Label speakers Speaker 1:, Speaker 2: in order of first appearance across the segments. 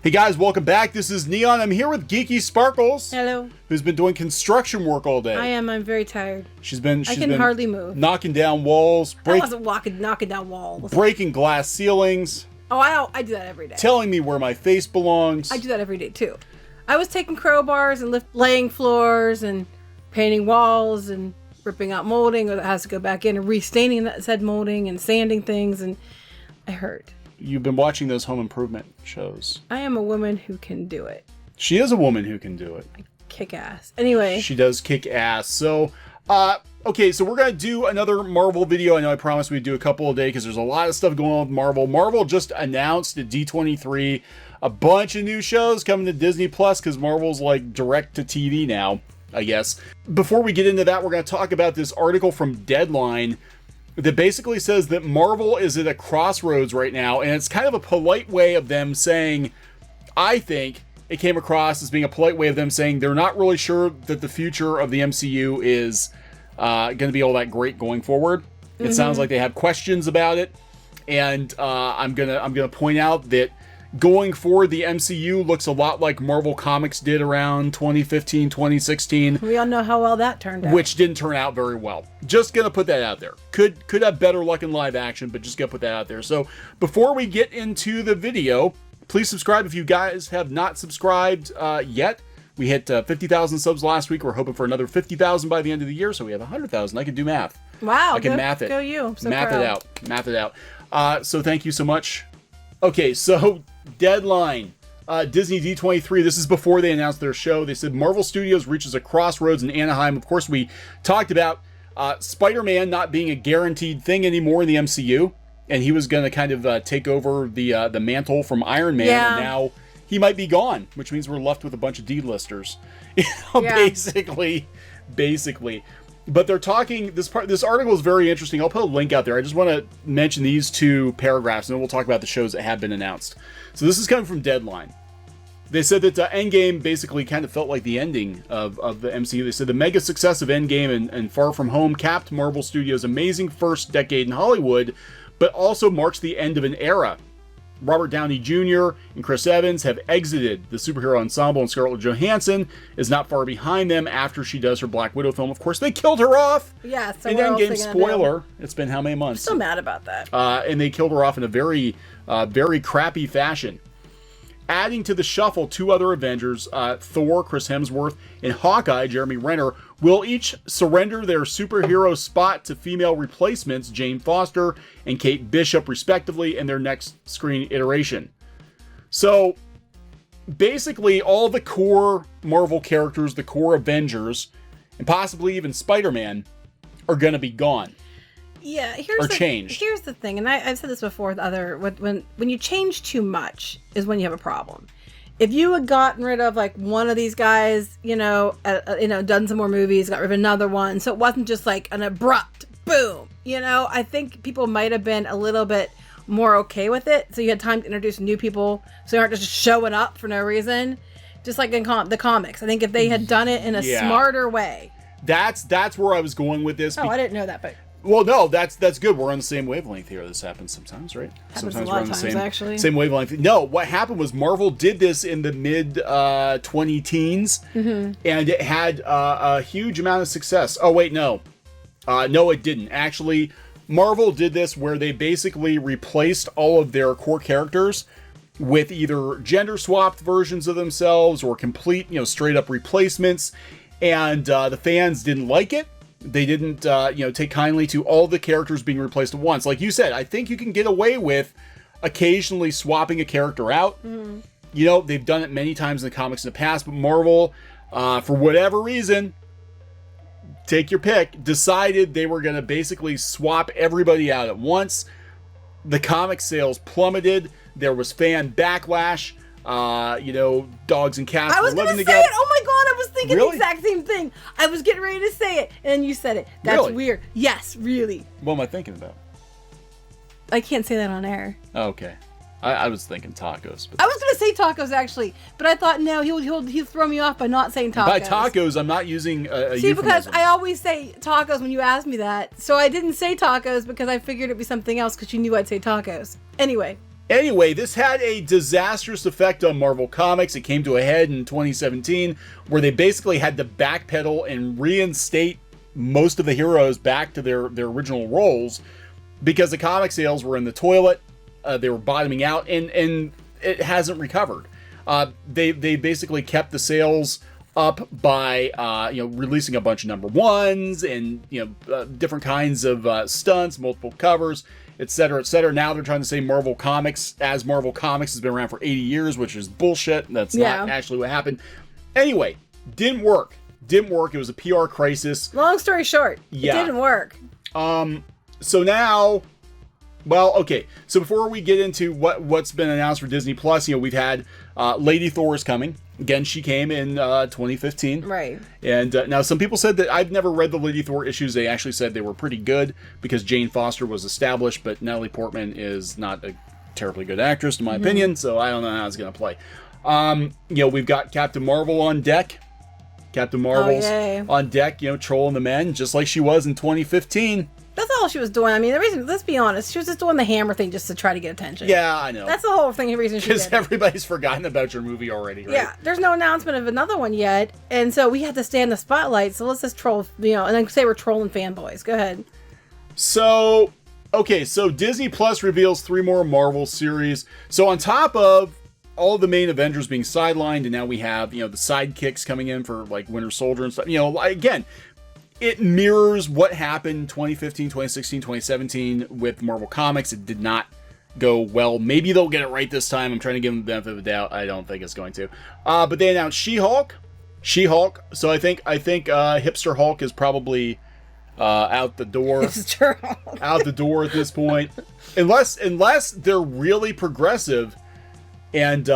Speaker 1: Hey guys, welcome back. This is Neon. I'm here with Geeky Sparkles.
Speaker 2: Hello.
Speaker 1: Who's been doing construction work all day.
Speaker 2: I am. I'm very tired.
Speaker 1: She's been
Speaker 2: hardly move.
Speaker 1: Knocking down walls.
Speaker 2: I wasn't knocking down walls.
Speaker 1: Breaking glass ceilings.
Speaker 2: Oh, I do that every day.
Speaker 1: Telling me where my face belongs.
Speaker 2: I do that every day too. I was taking crowbars and laying floors and painting walls and ripping out molding that has to go back in and restaining that said molding and sanding things, and I hurt.
Speaker 1: You've been watching those home improvement shows.
Speaker 2: I am a woman who can do it.
Speaker 1: She is a woman who can do it.
Speaker 2: I kick ass. Anyway.
Speaker 1: She does kick ass. So, okay, so we're going to do another Marvel video. I know I promised we'd do a couple a day because there's a lot of stuff going on with Marvel. Marvel just announced at D23 a bunch of new shows coming to Disney Plus because Marvel's like direct to TV now, I guess. Before we get into that, we're going to talk about this article from Deadline that basically says that Marvel is at a crossroads right now, and it's kind of a polite way of them saying, I think it came across as being a polite way of them saying they're not really sure that the future of the MCU is going to be all that great going forward. It sounds like they have questions about it, and I'm gonna point out that going forward, the MCU looks a lot like Marvel Comics did around 2015, 2016.
Speaker 2: We all know how well that turned out.
Speaker 1: Which didn't turn out very well. Just gonna put that out there. Could have better luck in live action, but just gonna put that out there. So before we get into the video, please subscribe if you guys have not subscribed yet. We hit 50,000 subs last week. We're hoping for another 50,000 by the end of the year, so we have 100,000. I can do math.
Speaker 2: Wow.
Speaker 1: I can math it.
Speaker 2: Go you. So
Speaker 1: math
Speaker 2: proud.
Speaker 1: it out. Math it out. So thank you so much. Okay, so Deadline. Disney D23, this is before they announced their show. They said Marvel Studios reaches a crossroads in Anaheim. Of course, we talked about Spider-Man not being a guaranteed thing anymore in the MCU, and he was going to kind of take over the mantle from Iron Man, and now he might be gone, which means we're left with a bunch of D-listers. Basically. But they're talking, this article is very interesting. I'll put a link out there. I just want to mention these two paragraphs, and then we'll talk about the shows that have been announced. So this is coming from Deadline. They said that Endgame basically kind of felt like the ending of the MCU. They said the mega success of Endgame and Far From Home capped Marvel Studios' amazing first decade in Hollywood, but also marks the end of an era. Robert Downey Jr. and Chris Evans have exited the superhero ensemble, and Scarlett Johansson is not far behind them after she does her Black Widow film. Of course, they killed her off.
Speaker 2: Yeah, so
Speaker 1: in Endgame, spoiler, it's been how many months?
Speaker 2: I'm so mad about that.
Speaker 1: And they killed her off in a very, very crappy fashion. Adding to the shuffle, two other Avengers, Thor, Chris Hemsworth, and Hawkeye, Jeremy Renner, will each surrender their superhero spot to female replacements, Jane Foster and Kate Bishop, respectively, in their next screen iteration. So, basically, all the core Marvel characters, the core Avengers, and possibly even Spider-Man, are going to be gone.
Speaker 2: Yeah,
Speaker 1: changed.
Speaker 2: Here's the thing, and I've said this before with when you change too much is when you have a problem. If you had gotten rid of like one of these guys, done some more movies, got rid of another one, so it wasn't just like an abrupt boom, I think people might have been a little bit more okay with it. So you had time to introduce new people, so you aren't just showing up for no reason, just like in the comics. I think if they had done it in a smarter way.
Speaker 1: That's where I was going with this.
Speaker 2: Oh, I didn't know that, but.
Speaker 1: Well, no, that's good. We're on the same wavelength here. This happens sometimes, right?
Speaker 2: Happens
Speaker 1: sometimes
Speaker 2: a lot of times, actually.
Speaker 1: Same wavelength. No, what happened was Marvel did this in the mid 20-teens, and it had a huge amount of success. Oh, wait, no. No, it didn't. Actually, Marvel did this where they basically replaced all of their core characters with either gender-swapped versions of themselves or complete, straight-up replacements, and the fans didn't like it. They didn't, take kindly to all the characters being replaced at once. Like you said, I think you can get away with occasionally swapping a character out. They've done it many times in the comics in the past, but Marvel, for whatever reason, take your pick, decided they were going to basically swap everybody out at once. The comic sales plummeted. There was fan backlash. Dogs and cats were living together.
Speaker 2: Say it. Oh my god, I was thinking the exact same thing. I was getting ready to say it, and you said it. That's weird. Yes, really.
Speaker 1: What am I thinking about?
Speaker 2: I can't say that on air.
Speaker 1: Oh, okay. I was thinking tacos. But
Speaker 2: I was going to say tacos, actually, but I thought, no, he'll throw me off by not saying tacos.
Speaker 1: By tacos, I'm not using a
Speaker 2: See,
Speaker 1: euphemism.
Speaker 2: because I always say tacos when you ask me that, so I didn't say tacos because I figured it'd be something else because you knew I'd say tacos. Anyway.
Speaker 1: Anyway, this had a disastrous effect on Marvel Comics. It came to a head in 2017, where they basically had to backpedal and reinstate most of the heroes back to their original roles because the comic sales were in the toilet. They were bottoming out, and it hasn't recovered. They basically kept the sales up by releasing a bunch of number ones and different kinds of stunts, multiple covers, etc., etc. Now they're trying to say Marvel Comics, as Marvel Comics has been around for 80 years, which is bullshit. That's not actually what happened. Anyway, didn't work. It was a PR crisis.
Speaker 2: Long story short, it didn't work.
Speaker 1: So now, well, okay. So before we get into what's been announced for Disney Plus, we've had Lady Thor is coming. Again, she came in 2015.
Speaker 2: Right.
Speaker 1: And now some people said that I've never read the Lady Thor issues. They actually said they were pretty good because Jane Foster was established, but Natalie Portman is not a terribly good actress, in my opinion, so I don't know how it's going to play. We've got Captain Marvel on deck. Captain Marvel's on deck, trolling the men, just like she was in 2015.
Speaker 2: That's all she was doing. I mean, the reason, let's be honest, she was just doing the hammer thing just to try to get attention.
Speaker 1: Yeah, I know.
Speaker 2: That's the whole thing, the reason she did it.
Speaker 1: Because everybody's forgotten about your movie already, right?
Speaker 2: Yeah, there's no announcement of another one yet, and so we had to stay in the spotlight, so let's just troll, and then say we're trolling fanboys. Go ahead.
Speaker 1: So, okay, so Disney Plus reveals 3 more Marvel series. So on top of all the main Avengers being sidelined, and now we have, the sidekicks coming in for, like, Winter Soldier and stuff. Again, it mirrors what happened 2015, 2016, 2017 with Marvel Comics. It did not go well. Maybe they'll get it right this time. I'm trying to give them the benefit of the doubt. I don't think it's going to. But they announced She-Hulk. So I think Hipster Hulk is probably out the door.
Speaker 2: Hipster Hulk.
Speaker 1: Out the door at this point. Unless they're really progressive. And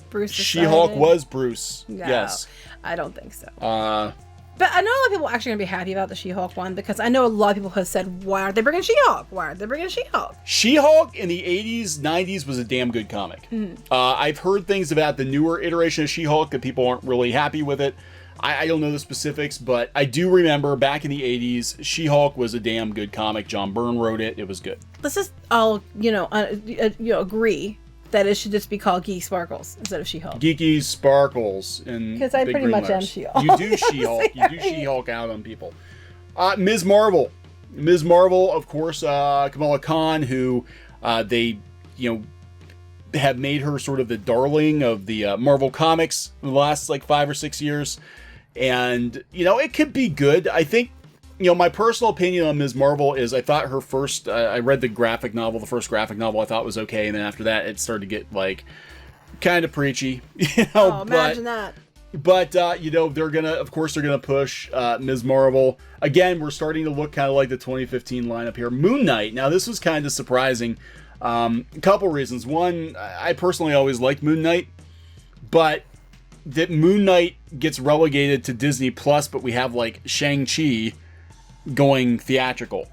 Speaker 2: Bruce
Speaker 1: She-Hulk
Speaker 2: decided.
Speaker 1: was Bruce.
Speaker 2: No,
Speaker 1: yes.
Speaker 2: I don't think so. But I know a lot of people are actually going to be happy about the She-Hulk one because I know a lot of people have said, why aren't they bringing She-Hulk?
Speaker 1: She-Hulk in the 80s, 90s was a damn good comic. I've heard things about the newer iteration of She-Hulk that people aren't really happy with it. I don't know the specifics, but I do remember back in the 80s, She-Hulk was a damn good comic. John Byrne wrote it. It was good.
Speaker 2: Let's just all, agree that it should just be called Geek Sparkles instead of She-Hulk.
Speaker 1: Geeky Sparkles.
Speaker 2: Because I pretty much am She-Hulk.
Speaker 1: You do She-Hulk. You do She-Hulk out on people. Ms. Marvel. Ms. Marvel, of course, Kamala Khan, who they, have made her sort of the darling of the Marvel Comics in the last, 5 or 6 years. And, it could be good. I think, my personal opinion on Ms. Marvel is I thought her first, I read the graphic novel, the first graphic novel I thought was okay, and then after that it started to get, kind of preachy,
Speaker 2: imagine that.
Speaker 1: But, they're gonna push Ms. Marvel. Again, we're starting to look kind of like the 2015 lineup here. Moon Knight, now this was kind of surprising. A couple reasons. One, I personally always liked Moon Knight, but that Moon Knight gets relegated to Disney Plus, but we have, Shang-Chi going theatrical,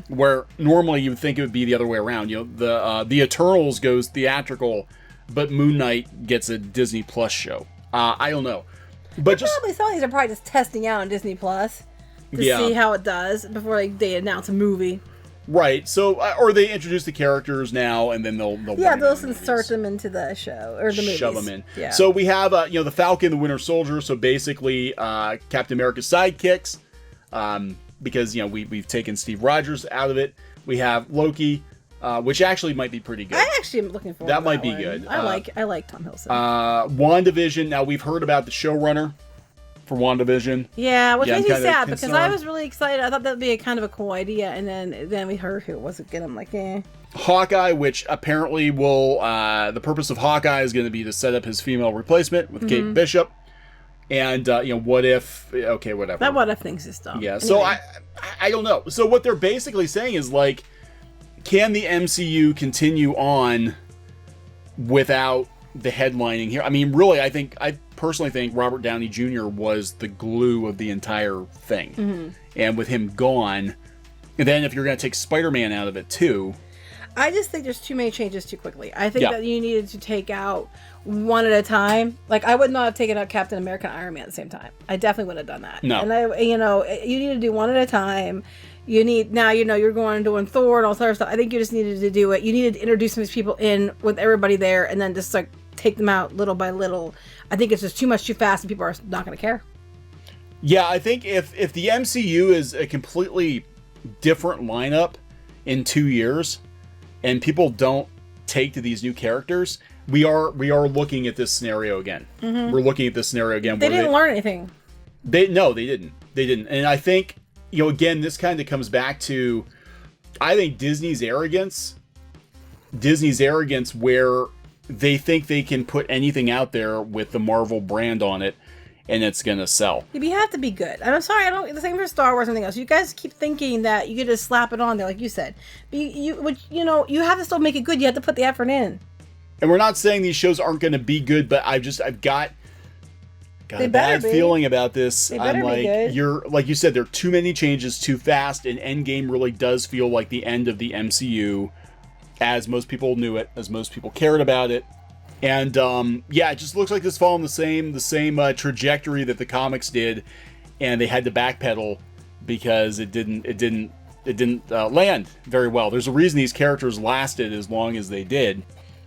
Speaker 1: where normally you would think it would be the other way around. The Eternals goes theatrical, but Moon Knight gets a Disney Plus show. I don't know, but
Speaker 2: Probably some of these are probably just testing out on Disney Plus to see how it does before they announce a movie.
Speaker 1: Right. So, or they introduce the characters now, and then they'll
Speaker 2: insert them into the show or the movies.
Speaker 1: Shove them in.
Speaker 2: Yeah.
Speaker 1: So we have the Falcon, the Winter Soldier. So basically, Captain America's sidekicks. Because we've taken Steve Rogers out of it. We have Loki, which actually might be pretty good.
Speaker 2: I actually am looking forward to that
Speaker 1: might be
Speaker 2: one.
Speaker 1: good.
Speaker 2: I like Tom Hiddleston.
Speaker 1: WandaVision. Now we've heard about the showrunner for WandaVision.
Speaker 2: Yeah, which makes me sad
Speaker 1: concerned.
Speaker 2: because I was really excited. I thought that would be a kind of a cool idea, and then we heard who it was again. I'm like, eh.
Speaker 1: Hawkeye, which apparently will the purpose of Hawkeye is going to be to set up his female replacement with Kate Bishop. And, what if... Okay, whatever.
Speaker 2: That what if thing's just dumb.
Speaker 1: Yeah,
Speaker 2: anyway.
Speaker 1: so I don't know. So what they're basically saying is, can the MCU continue on without the headlining here? I mean, really, I personally think Robert Downey Jr. was the glue of the entire thing. And with him gone, and then if you're going to take Spider-Man out of it, too...
Speaker 2: I just think there's too many changes too quickly. I think that you needed to take out one at a time. I would not have taken out Captain America and Iron Man at the same time. I definitely would have done that.
Speaker 1: No.
Speaker 2: And you need to do one at a time. You need, now, you know, you're going and doing Thor and all that other stuff. I think you just needed to do it. You needed to introduce these people in with everybody there and then just like take them out little by little. I think it's just too much too fast and people are not going to care.
Speaker 1: Yeah, I think if the MCU is a completely different lineup in 2 years and people don't take to these new characters, we are looking at this scenario again. We're looking at this scenario again.
Speaker 2: They didn't learn anything.
Speaker 1: They didn't. And I think, you know, again, this kind of comes back to, I think Disney's arrogance where they think they can put anything out there with the Marvel brand on it and it's gonna sell.
Speaker 2: You have to be good. And I'm sorry, I don't. The same for Star Wars and anything else. You guys keep thinking that you could just slap it on there, like you said. But you know, you have to still make it good. You have to put the effort in.
Speaker 1: And we're not saying these shows aren't going to be good, but I've got a bad feeling about this. I'm like, like you said, there are too many changes too fast, and Endgame really does feel like the end of the MCU, as most people knew it, as most people cared about it. And yeah, it just looks like this following the same trajectory that the comics did, and they had to backpedal because it didn't land very well. There's a reason these characters lasted as long as they did,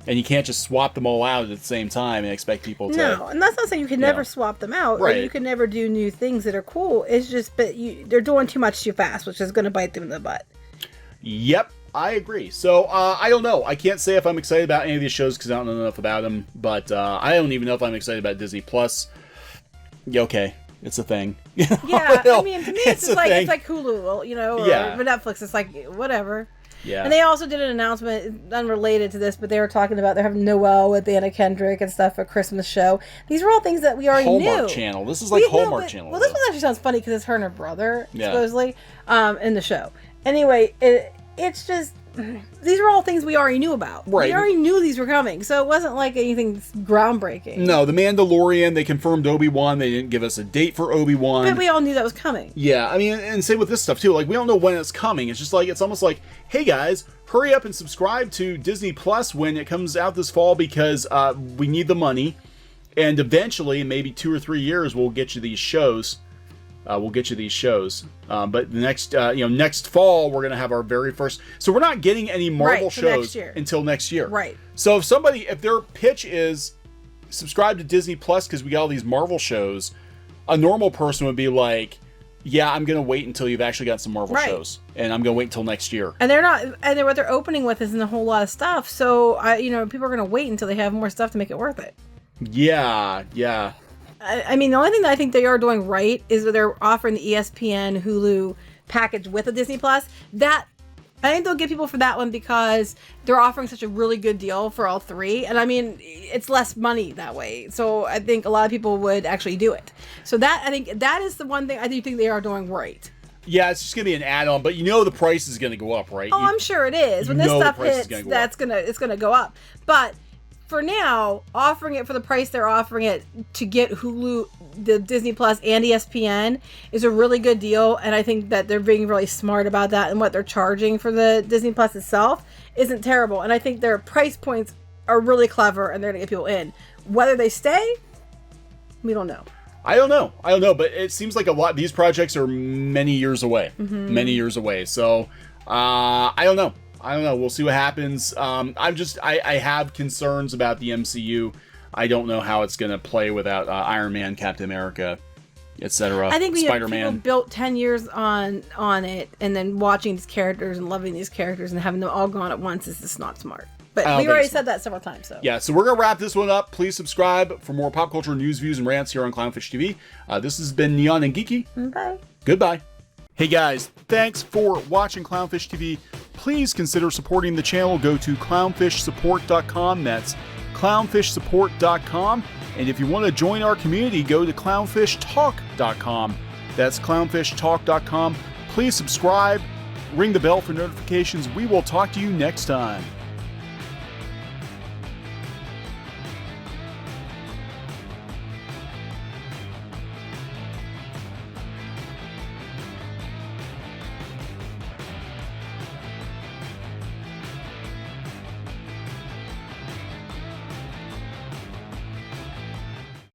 Speaker 1: and you can't just swap them all out at the same time and expect people to.
Speaker 2: No, and that's not saying you can never swap them out,
Speaker 1: right?
Speaker 2: Or you can never do new things that are cool. It's just, but they're doing too much too fast, which is going to bite them in the butt.
Speaker 1: Yep. I agree. So, I don't know. I can't say if I'm excited about any of these shows because I don't know enough about them. But I don't even know if I'm excited about Disney Plus. Yeah, okay. It's a thing.
Speaker 2: Yeah, I mean, to me, it's like Hulu, you know, or Netflix. It's like, whatever.
Speaker 1: Yeah.
Speaker 2: And they also did an announcement, unrelated to this, but they were talking about they're having Noel with Anna Kendrick and stuff, a Christmas show. These are all things that we already knew.
Speaker 1: Hallmark Channel. This is like Hallmark Channel.
Speaker 2: Well, this one actually sounds funny because it's her and her brother, supposedly, in the show. Anyway, it's just, these are all things we already knew about. Right. We already knew these were coming, so it wasn't like anything groundbreaking. No,
Speaker 1: The Mandalorian, they confirmed Obi-Wan. They didn't give us a date for Obi-Wan.
Speaker 2: But we all knew that was coming.
Speaker 1: Yeah, I mean, and same with this stuff too. Like, we don't know when it's coming. It's just like, it's almost like, hey guys, hurry up and subscribe to Disney Plus when it comes out this fall because we need the money. And eventually, in maybe 2 or 3 years, we'll get you these shows. But the next fall we're gonna have our very first. So we're not getting any Marvel shows until next year.
Speaker 2: Right.
Speaker 1: So if their pitch is subscribe to Disney Plus because we got all these Marvel shows, a normal person would be like, yeah, I'm gonna wait until you've actually got some Marvel shows, and I'm gonna wait until next year.
Speaker 2: And they're not. And what they're opening with isn't a whole lot of stuff. So people are gonna wait until they have more stuff to make it worth it.
Speaker 1: Yeah.
Speaker 2: I mean, the only thing that I think they are doing right is that they're offering the ESPN Hulu package with a Disney Plus. That, I think they'll get people for that one because they're offering such a really good deal for all three. And I mean, it's less money that way. So I think a lot of people would actually do it. So I think that is the one thing I do think they are doing right.
Speaker 1: Yeah, it's just going to be an add-on, but the price is going to go up, right?
Speaker 2: Oh, I'm sure it is. When this stuff hits, it's going to go up. But for now, offering it for the price they're offering it to get Hulu, the Disney Plus, and ESPN is a really good deal, and I think that they're being really smart about that, and what they're charging for the Disney Plus itself isn't terrible, and I think their price points are really clever, and they're going to get people in. Whether they stay, we don't know.
Speaker 1: I don't know, but it seems like a lot. These projects are many years away. So, I don't know. We'll see what happens. I have concerns about the MCU. I don't know how it's going to play without Iron Man, Captain America, etc.
Speaker 2: I think Spider-Man. People built 10 years on it, and then watching these characters and loving these characters and having them all gone at once is just not smart. But we already said that several times. So
Speaker 1: yeah, so we're going to wrap this one up. Please subscribe for more pop culture news, views, and rants here on Clownfish TV. This has been Neon and Geeky.
Speaker 2: Bye.
Speaker 1: Goodbye. Hey guys, thanks for watching Clownfish TV. Please consider supporting the channel. Go to clownfishsupport.com. That's clownfishsupport.com. And if you want to join our community, go to clownfishtalk.com. That's clownfishtalk.com. Please subscribe, ring the bell for notifications. We will talk to you next time.